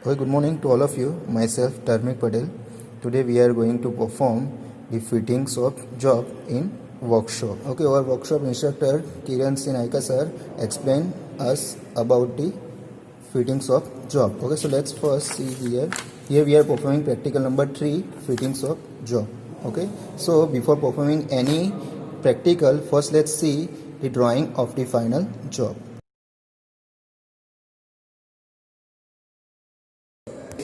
Okay, good morning to all of you. Myself, Dharmik Patel. Today we are going to perform the fittings of job in workshop. Okay, our workshop instructor Kiran Sinaika sir explained us about the fittings of job. Okay, so let's first see here. Here we are performing practical number 3, fittings of job. Okay, so before performing any practical, first let's see the drawing of the final job.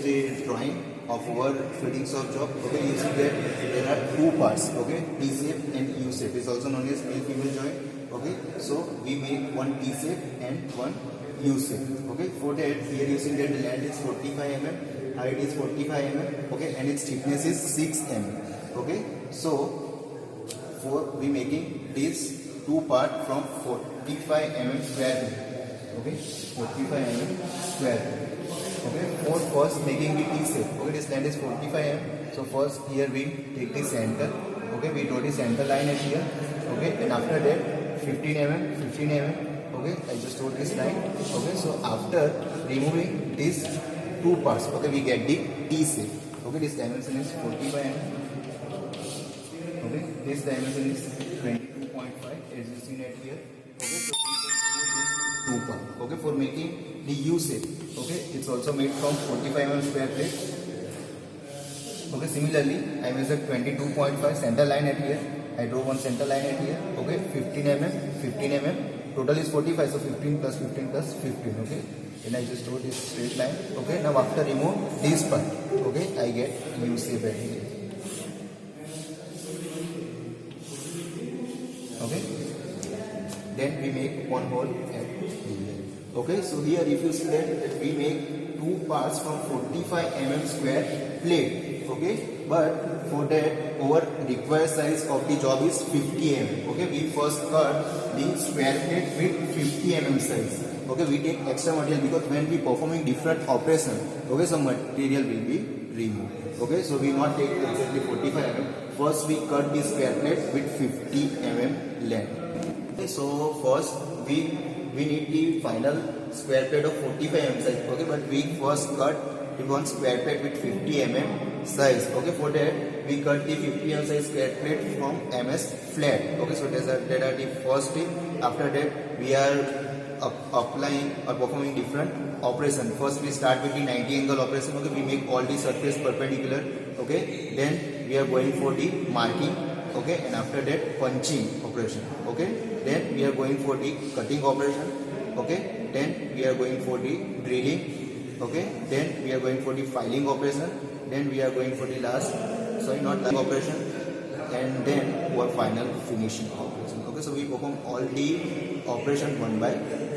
The drawing of our fittings of job. Okay, you see that there are two parts. Okay, T shape and U shape is also known as male female joint. Okay, so we make one T shape and one U shape. Okay, for that here you see that the length is 45 mm, height is 45 mm. Okay, and its thickness is 6 mm. Okay, so for we making this two part from 45 mm square. Okay, 45 mm square. Okay, for first making the T shape. Okay, this length is 45 mm. So first here we take the center. Okay, we draw the center line at here. Okay, and after that 15 mm, 15 mm. Okay, I just draw this line. Okay, so after removing these two parts, okay, we get the T shape. Okay, this dimension is 45 mm. Okay, this dimension is 22.5 as you seen at here. Okay, so we just remove this two part. Okay, for making the U shape. Okay, it's also made from 45 mm square plate. Okay, similarly I measure 22.5 center line at here. I draw one center line at here. Okay, 15 mm, 15 mm. Total is 45, so 15 plus 15 plus 15. Okay, and I just draw this straight line. Okay, now after remove this part, okay, I get U shape at here. Okay, then we make one hole at here. Okay, so here if you see that we make two parts from 45 mm square plate. Okay, but for that our required size of the job is 50 mm. Okay, we first cut the square plate with 50 mm size. Okay, we take extra material because when we performing different operation, okay, some material will be removed. Okay, so we not take exactly 45 mm. First we cut the square plate with 50 mm length. Okay, so first we need the final square plate of 45 mm size. Okay, but we first cut the one square plate with 50 mm size. Okay, for that we cut the 50 mm size square plate from MS flat. Okay, so that are the first step. After that we are applying or performing different operation. First we start with the 90 angle operation. Okay, we make all the surface perpendicular. Okay, then we are going for the marking. Okay, and after that punching operation. Okay, then we are going for the cutting operation. Okay, then we are going for the drilling. Okay, then we are going for the filing operation. Then we are going for the last operation, and then our final finishing operation. Okay, so we perform all the operation one by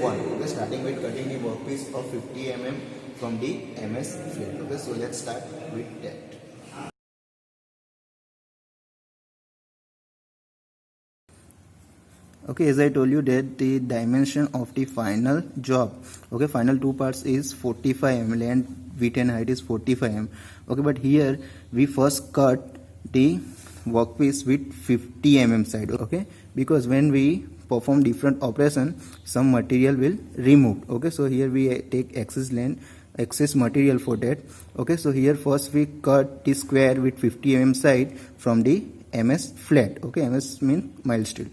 one. Okay, starting with cutting the workpiece of 50 mm from the MS flat. Okay, so let's start with that. Okay, as I told you that the dimension of the final job, okay, final two parts is 45 mm, length, width and height is 45 mm. Okay, but here we first cut the workpiece with 50 mm side. Okay, because when we perform different operation, some material will remove. Okay, so here we take excess length, excess material for that. Okay, so here first we cut the square with 50 mm side from the MS flat. Okay, MS means mild steel.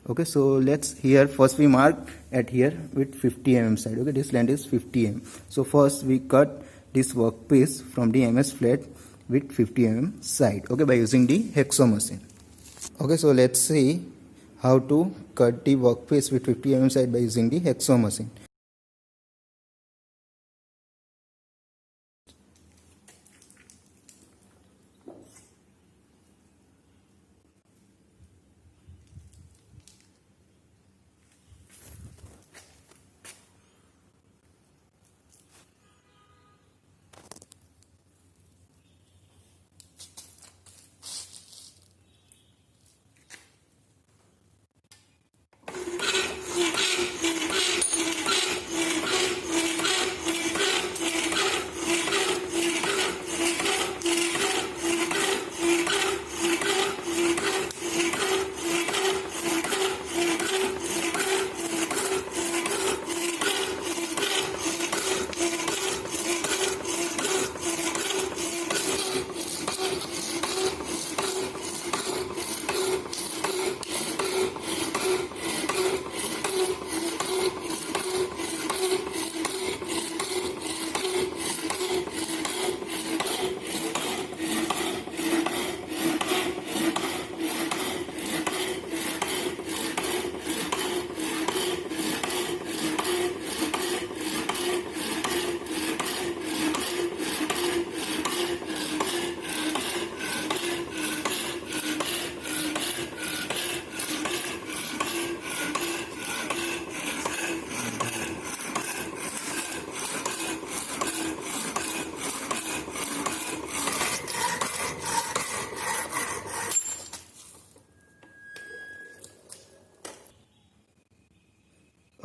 Okay, so let's here first we mark at here with 50 mm side. Okay, this length is 50 mm. So first we cut this workpiece from the MS flat with 50 mm side. Okay, by using the hacksaw machine. Okay, so let's see how to cut the workpiece with 50 mm side by using the hacksaw machine.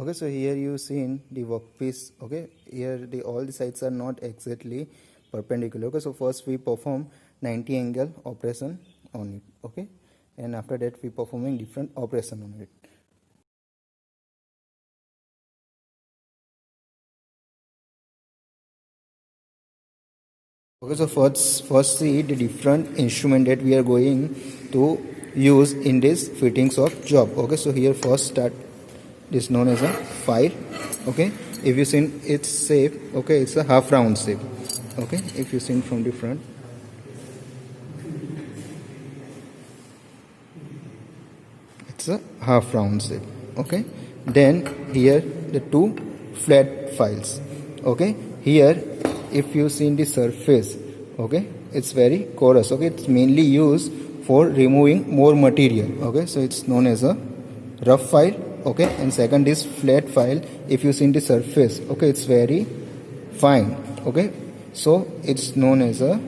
Okay, so here you see in the workpiece. Okay, here the all the sides are not exactly perpendicular. Okay, so first we perform 90 angle operation on it. Okay, and after that we performing different operation on it. Okay, so first see the different instrument that we are going to use in this fittings of job. Okay, so here first start this known as a file. Okay, if you see its shape, okay, it's a half round shape. Okay, if you see from the front, it's a half round shape. Okay, then here the two flat files. Okay, here if you see in the surface, okay, it's very porous. Okay, it's mainly used for removing more material. Okay, so it's known as a rough file. Okay, and second is flat file. If you see in the surface, okay, it's very fine. Okay, so it's known as a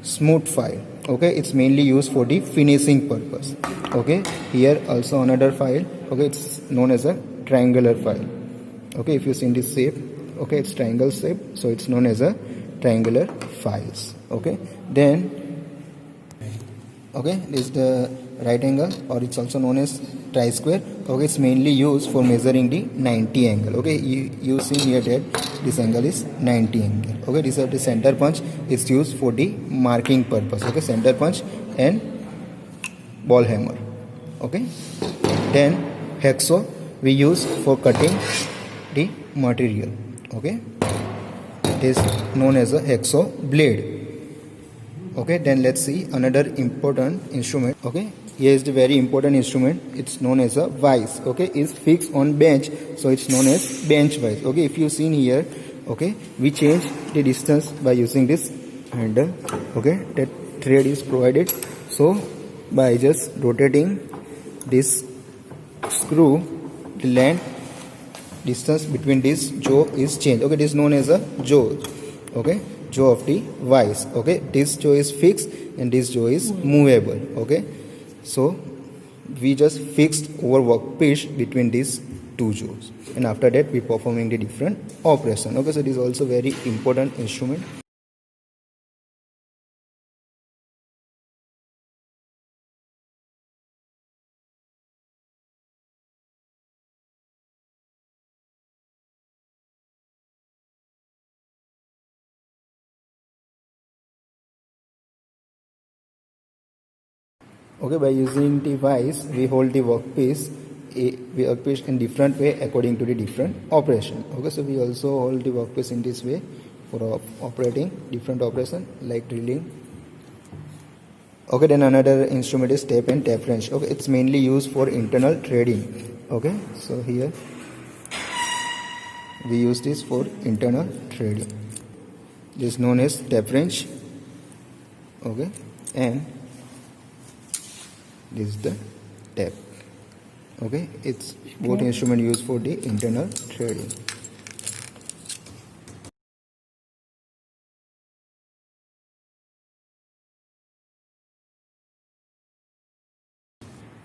smooth file. Okay, it's mainly used for the finishing purpose. Okay, here also another file. Okay, it's known as a triangular file. Okay, if you see in this shape, okay, it's triangle shape, so it's known as a triangular files. Okay, then okay, this is the right angle, or it's also known as tri-square. Okay, it's mainly used for measuring the 90 angle. Okay, you see here that this angle is 90 angle. Okay, this is the center punch. It's used for the marking purpose. Okay, center punch and ball hammer. Okay, then hacksaw we use for cutting the material. Okay, it is known as a hacksaw blade. Okay, then let's see another important instrument. Okay, here is the very important instrument. It's known as a vise. Okay, it's fixed on bench, so it's known as bench vise. Okay, if you see here, okay, we change the distance by using this handle. Okay, that thread is provided, so by just rotating this screw, the length distance between this jaw is changed. Okay, this is known as a jaw. Okay, jaw of the vise. Okay, this jaw is fixed and this jaw is movable. Okay, so we just fixed our workpiece between these two jaws, and after that we performing the different operation. Okay, so this is also very important instrument. Okay, by using the vise, we hold the workpiece in different way according to the different operation. Okay, so we also hold the workpiece in this way for operating different operation like drilling. Okay, then another instrument is tape and tape wrench. Okay, it's mainly used for internal threading. Okay, so here we use this for internal threading. This is known as tape wrench. Okay, and this is the tape. Okay, it's both instrument used for the internal threading.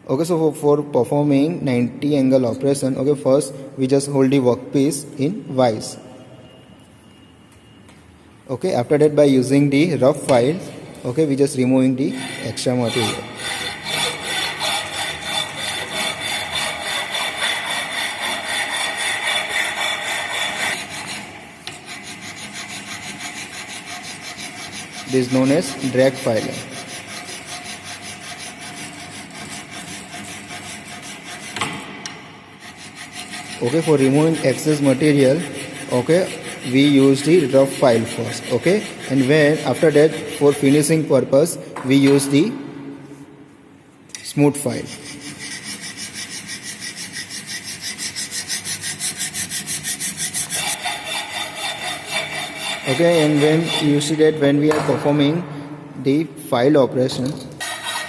Okay, so for performing 90 angle operation, okay, first we just hold the workpiece in vise. Okay, after that by using the rough file, okay, we just removing the extra material. This is known as drag filing. Okay, for removing excess material, okay, we use the rough file first. Okay, and when after that for finishing purpose we use the smooth file. Okay, and when you see that when we are performing the file operation,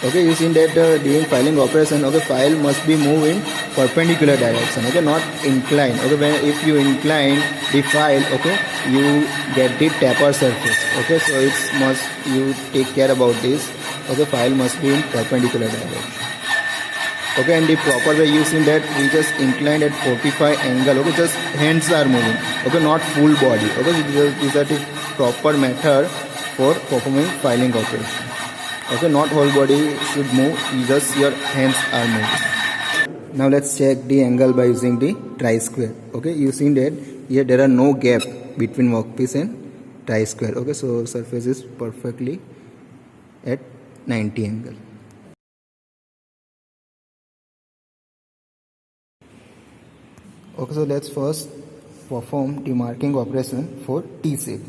okay, you see that during filing operation, okay, file must be moved in perpendicular direction. Okay, not incline. Okay, when if you incline the file, okay, you get the taper surface. Okay, so it's must you take care about this. Okay, file must be in perpendicular direction. Okay, and the proper way using that we just inclined at 45 angle. Okay, just hands are moving. Okay, not full body. Okay, these are the proper method for performing filing operation. Okay, not whole body should move. Just your hands are moving. Now let's check the angle by using the tri-square. Okay, using that here there are no gap between workpiece and tri-square. Okay, so surface is perfectly at 90 angle. Okay, so let's first perform the marking operation for T-shape.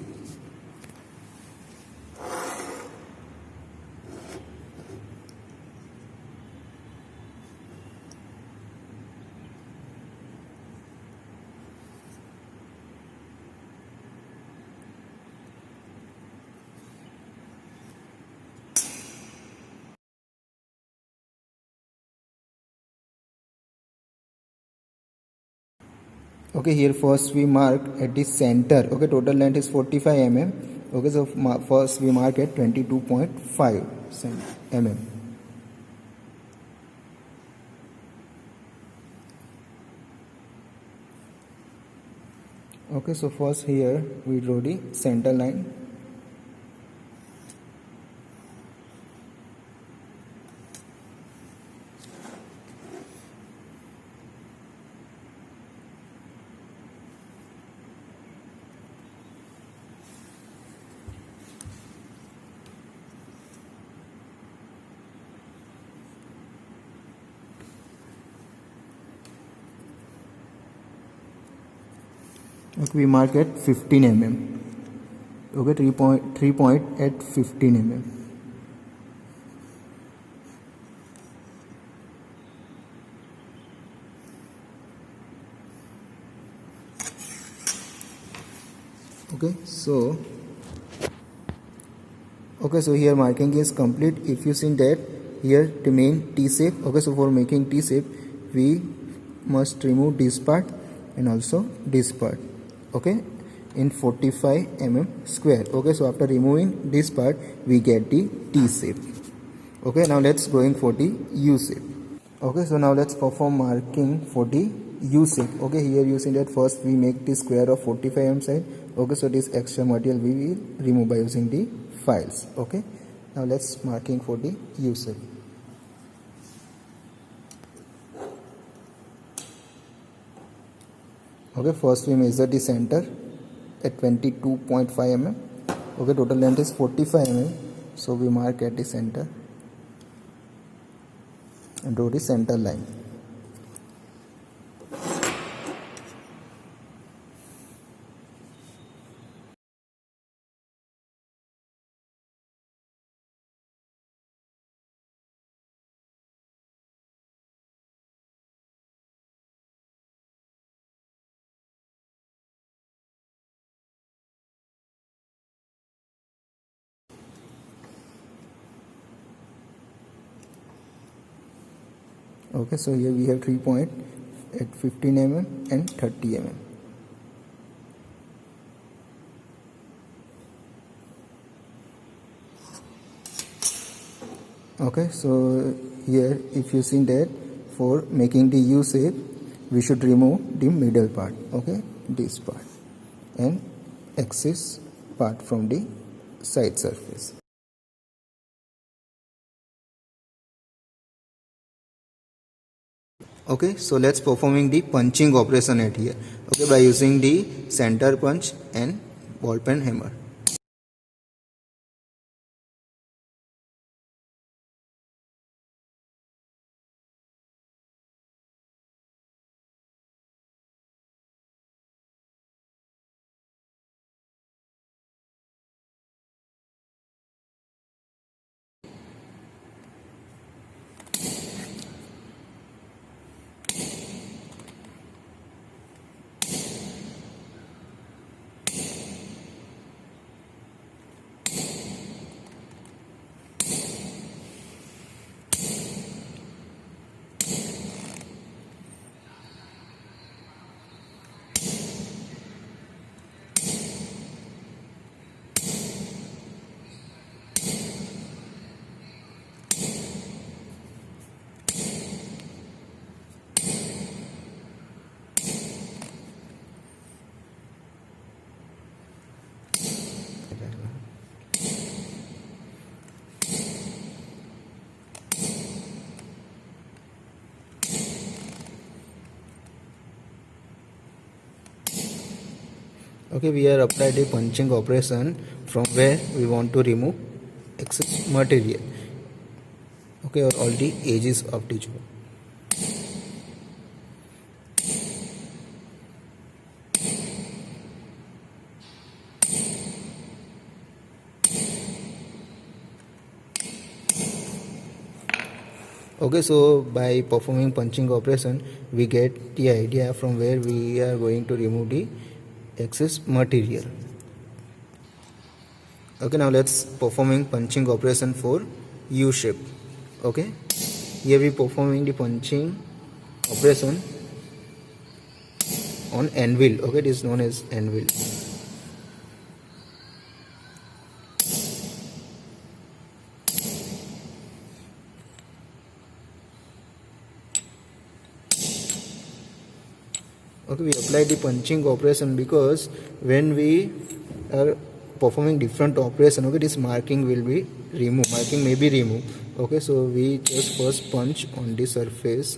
Okay, here first we mark at the center. Okay, total length is 45 mm. Okay, so first we mark at 22.5 mm. Okay, so first here we draw the center line. Okay, we mark at 15 mm. Okay, 3 point at 15 mm. Okay, so here marking is complete. If you see that here to main T shape. Okay, so for making T shape we must remove this part and also this part. Okay, in 45 mm square. Okay, so after removing this part we get the T shape. Okay, now let's going for the U shape. Okay, so now let's perform marking for the U shape. Okay, here using that first we make the square of 45 mm side. Okay, so this extra material we will remove by using the files. Okay, now let's marking for the U shape. Okay, first we measure the center at 22.5 mm. Okay, total length is 45 mm, so we mark at the center and draw the center line. Okay, so here we have 3 point at 15 mm and 30 mm. Okay, so here if you see that for making the U shape we should remove the middle part. Okay, this part and excess part from the side surface. Okay, so let's performing the punching operation at here. Okay, by using the center punch and ball pen hammer. Okay, we are applied a punching operation from where we want to remove excess material. Okay, or all the edges of the job. Okay, so by performing punching operation, we get the idea from where we are going to remove the excess material. Okay, now let's performing punching operation for U shape. Okay, here we performing the punching operation on anvil. Okay, it is known as anvil. Okay, we apply the punching operation because when we are performing different operation, okay, this marking will be removed, marking may be removed. Okay, so we just first punch on the surface,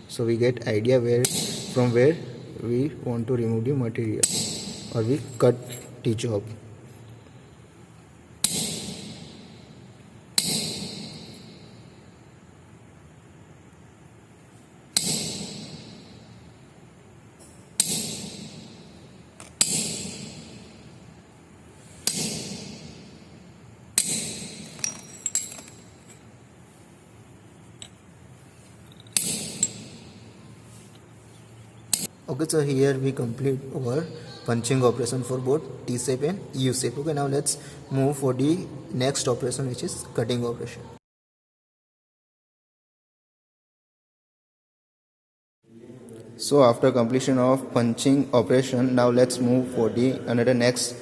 so we get idea where from where we want to remove the material, or we cut the job. Okay, so here we complete our punching operation for both T shape and U shape. Okay, now let's move for the next operation, which is cutting operation. So after completion of punching operation, now let's move for the another next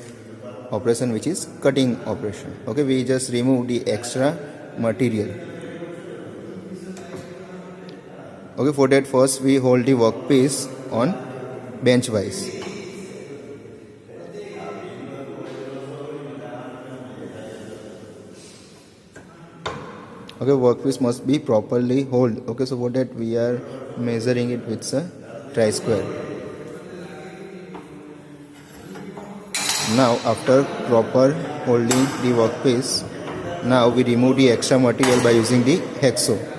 operation, which is cutting operation. Okay, we just remove the extra material. Okay, for that first we hold the workpiece on bench wise. Okay, workpiece must be properly hold. Okay, so for that we are measuring it with a tri-square. Now after proper holding the workpiece, now we remove the extra material by using the hacksaw.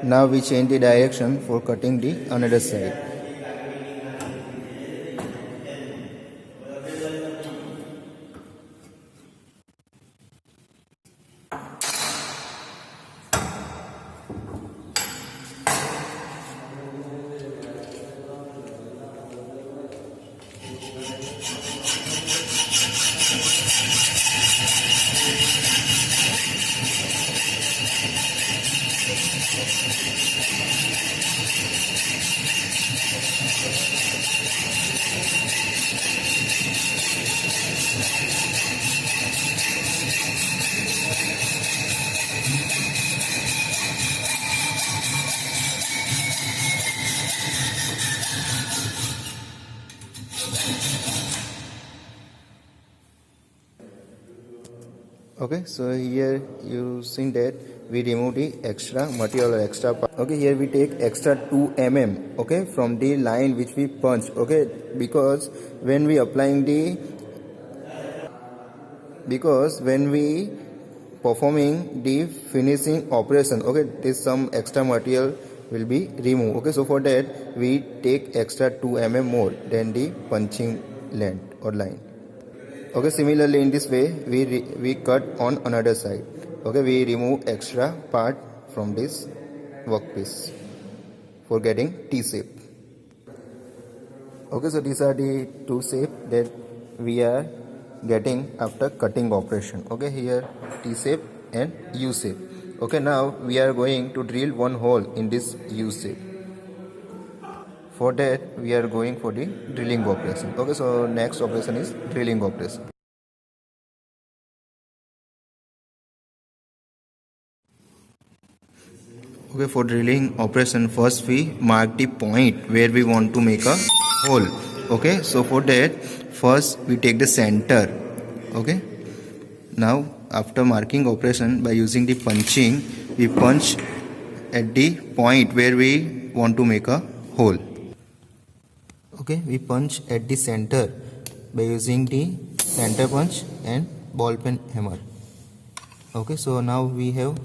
Now we change the direction for cutting the another side. Okay, so here you seen that we remove the extra material or extra part. Okay, here we take extra 2 mm, okay, from the line which we punched, okay, because when we performing the finishing operation, okay, this some extra material will be removed. Okay, so for that we take extra 2 mm more than the punching length or line. Okay, similarly in this way we cut on another side. Okay, we remove extra part from this workpiece for getting T shape. Okay, so these are the two shape that we are getting after cutting operation. Okay, here T shape and U shape. Okay, now we are going to drill one hole in this U shape. For that we are going for the drilling operation. Okay, so next operation is drilling operation. Okay, for drilling operation, first we mark the point where we want to make a hole. Okay, so for that first we take the center. Okay, now after marking operation by using the punching, we punch at the point where we want to make a hole. Okay, we punch at the center by using the center punch and ball pen hammer. Okay, so now we have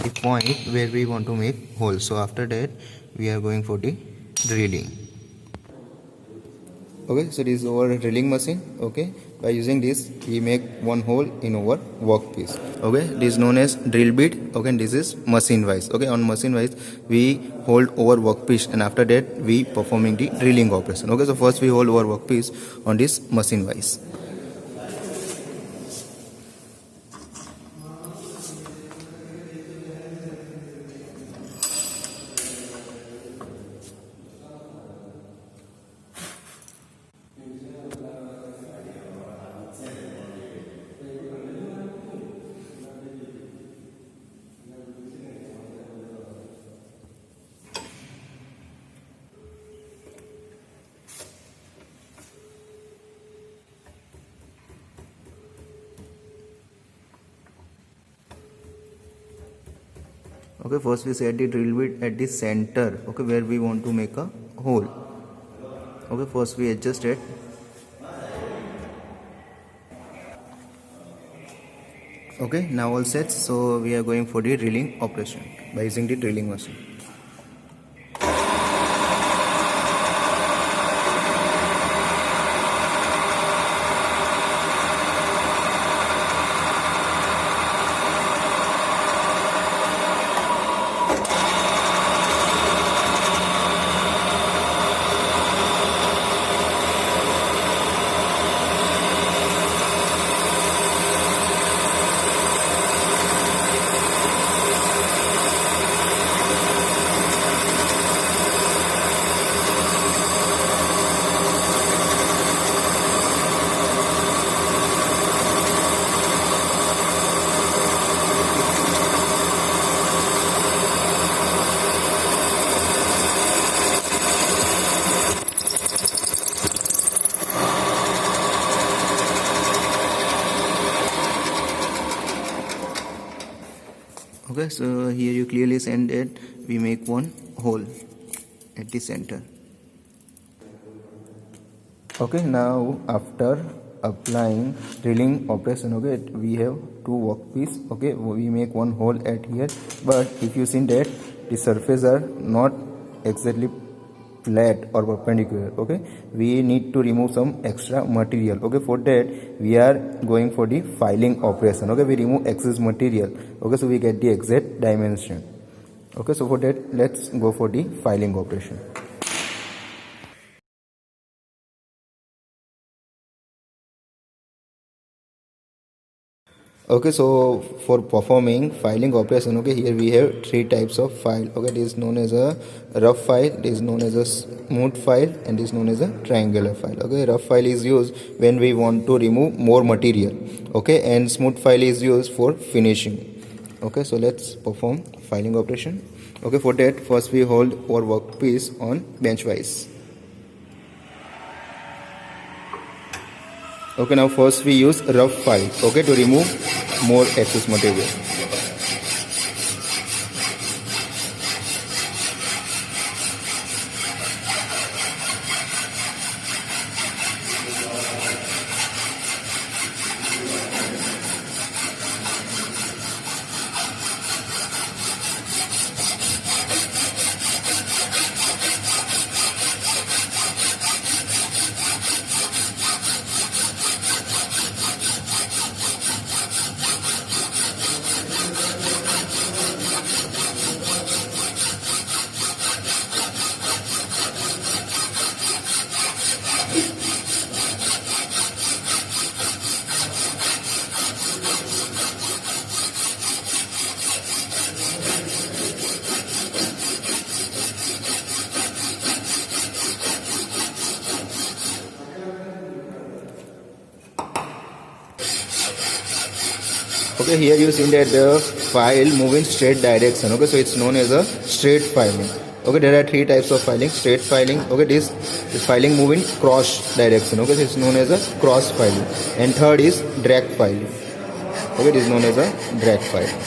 the point where we want to make hole. So after that we are going for the drilling. Okay, so this is our drilling machine. Okay, by using this we make one hole in our workpiece. Okay, this is known as drill bit. Okay, and this is machine wise. Okay, on machine wise we hold our workpiece and after that we performing the drilling operation. Okay, so first we hold our workpiece on this machine wise. Okay, first we set the drill bit at the center, okay, where we want to make a hole. Okay, first we adjust it. Okay, now all set. So we are going for the drilling operation by using the drilling machine. Okay, so here you clearly see that we make one hole at the center. Okay, now after applying drilling operation, okay, we have two workpiece. Okay, we make one hole at here, but if you see that the surface are not exactly flat or perpendicular, okay, we need to remove some extra material. Okay, for that we are going for the filing operation. Okay, we remove excess material. Okay, so we get the exact dimension. Okay, so for that let's go for the filing operation. Okay, so for performing filing operation, okay, here we have three types of file. Okay, this is known as a rough file, this is known as a smooth file, and this is known as a triangular file. Okay, rough file is used when we want to remove more material. Okay, and smooth file is used for finishing. Okay, so let's perform filing operation. Okay, for that first we hold our workpiece on bench wise. Okay, now first we use rough file, okay, to remove more excess material. Okay, here you see that the file move in straight direction. Okay, so it's known as a straight filing. Okay, there are three types of filing: straight filing. Okay, this filing move in cross direction. Okay, so it's known as a cross filing. And third is drag filing. Okay, this is known as a drag filing.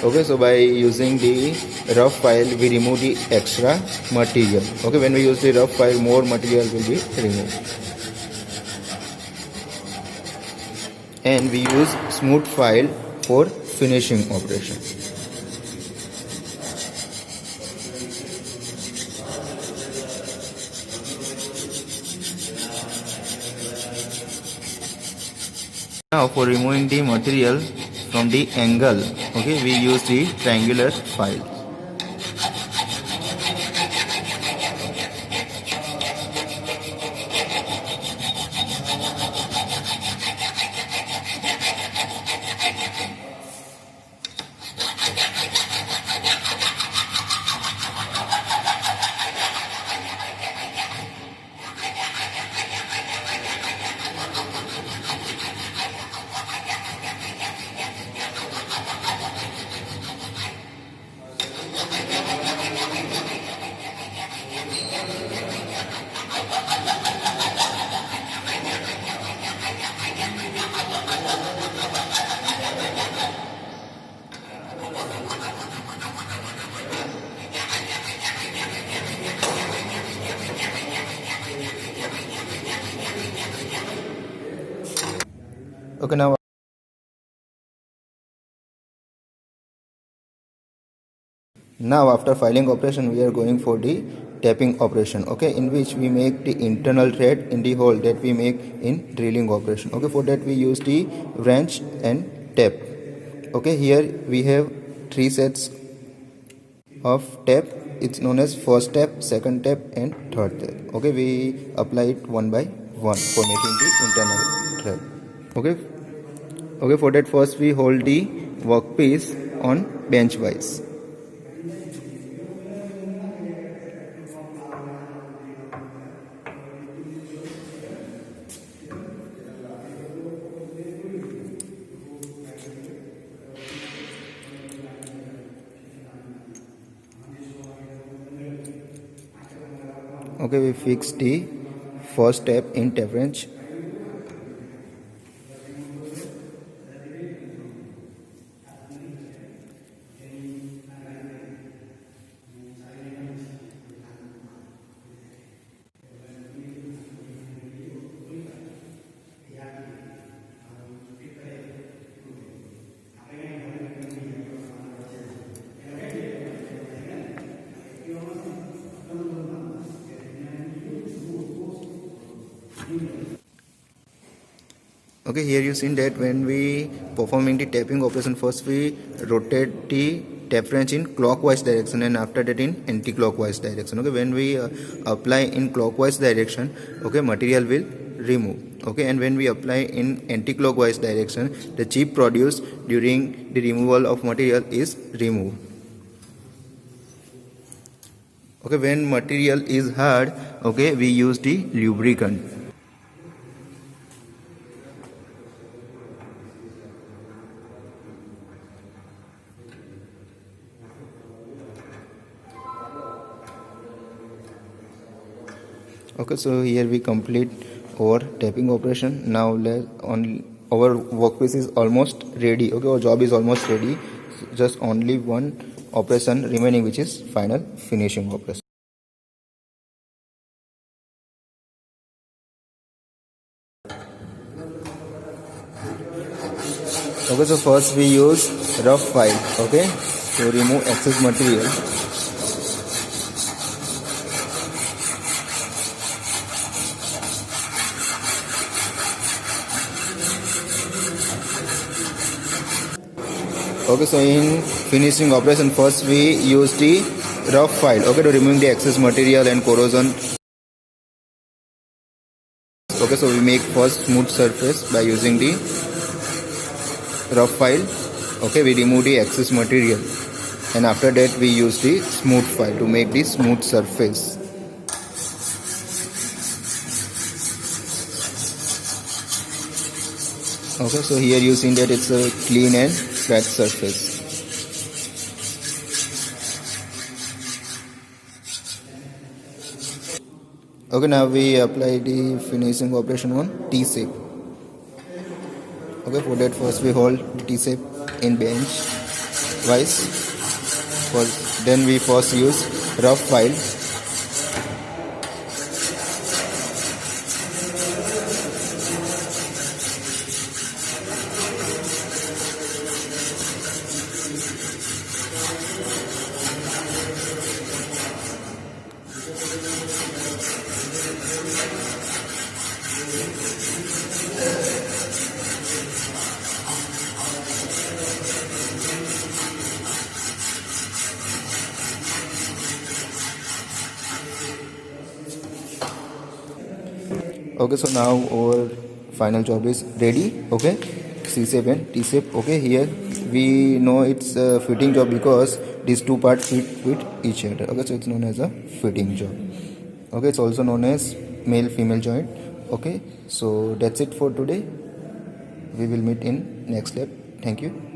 Okay, so by using the rough file, we remove the extra material. Okay, when we use the rough file, more material will be removed. And we use smooth file for finishing operation. Now for removing the material from the angle, okay, we use the triangular file. Okay, now after filing operation, we are going for the tapping operation, okay, in which we make the internal thread in the hole that we make in drilling operation. Okay, for that we use the wrench and tap. Okay, here we have three sets of tap. It's known as first tap, second tap, and third tap. Okay, we apply it one by one for making the internal thread. Okay, for that first we hold the workpiece on bench wise. Okay, we fix the first step in tap wrench. Okay, here you see that when we performing the tapping operation, first we rotate the tap wrench in clockwise direction and after that in anti-clockwise direction. Okay, when we apply in clockwise direction, okay, material will remove. Okay, and when we apply in anti-clockwise direction, the chip produced during the removal of material is removed. Okay, when material is hard, okay, we use the lubricant. Okay, so here we complete our tapping operation. Now our workpiece is almost ready. Okay, our job is almost ready. Just only one operation remaining, which is final finishing operation. Okay, so first we use rough file, okay, to remove excess material. Okay, so in finishing operation, first we use the rough file, okay, to remove the excess material and corrosion. Okay, so we make first smooth surface by using the rough file. Okay, we remove the excess material, and after that we use the smooth file to make the smooth surface. Okay, so here you see that it's a clean and flat surface. Okay, now we apply the finishing operation on T-shape. Okay, for that first we hold the T-shape in bench wise. Then we first use rough file. Okay, so now our final job is ready. Okay, C-shape and T-shape. Okay, here we know it's a fitting job because these two parts fit each other. Okay, so it's known as a fitting job. Okay, it's also known as male female joint. Okay, so that's it for today. We will meet in next lab. Thank you.